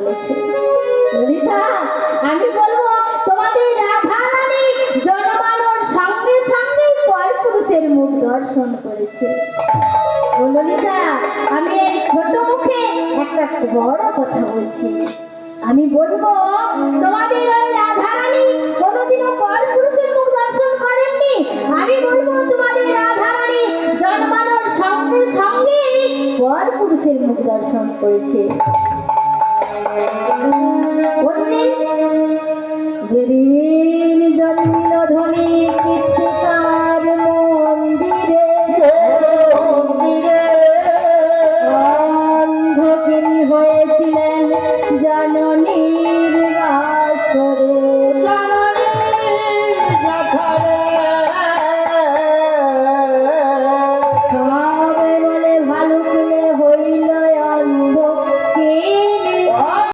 করেছে। ললিতা, আমি বলবো তোমাদের রাধা রানী জন্মানোর সঙ্গে সঙ্গে পরপুরুষের মুখ দর্শন করেছে। ললিতা, আমি এই ছোট মুখে একটা বড় কথা বলছি। আমি বলবো তোমাদের ওই রাধা রানী কোনোদিনও পরপুরুষের মুখ দর্শন করেননি। আমি বলবো তোমাদের রাধা রানী জন্মানোর সঙ্গে সঙ্গে পরপুরুষের মুখ দর্শন করেছে। যেদিন জন্মিল ধনী কীর্তিকার মন্দিরে অন্ধকিনী হয়েছিলেন জননী